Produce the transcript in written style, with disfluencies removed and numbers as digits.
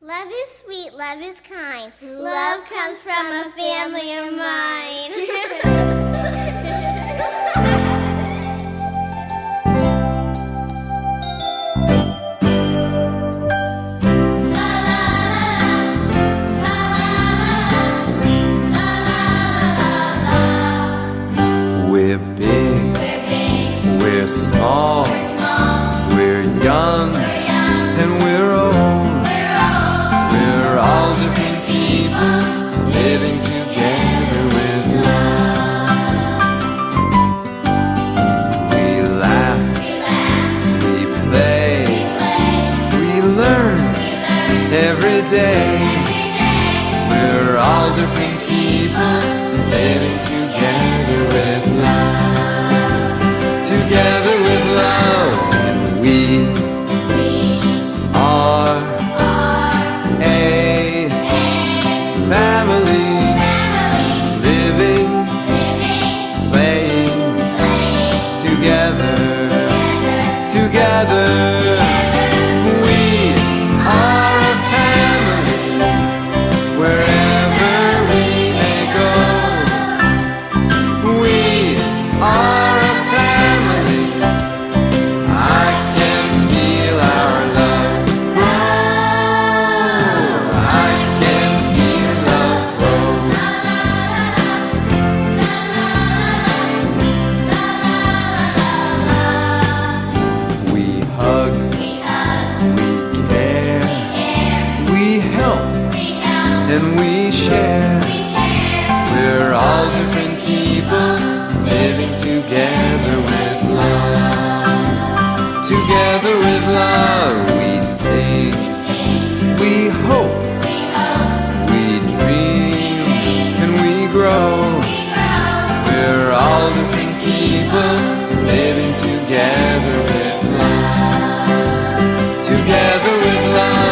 Love is sweet, love is kind. Love comes from a family of mine. We're big, we're small, we're young, and we're old. We're all different people living together with love. We laugh, we play, we learn every day. We're all different people living together with love. Together with love, and we are a family, living, playing together. We are a family, wherever we may go. We are a family. I can feel our love grow. I can feel love grow. We hug, we care, we help, and we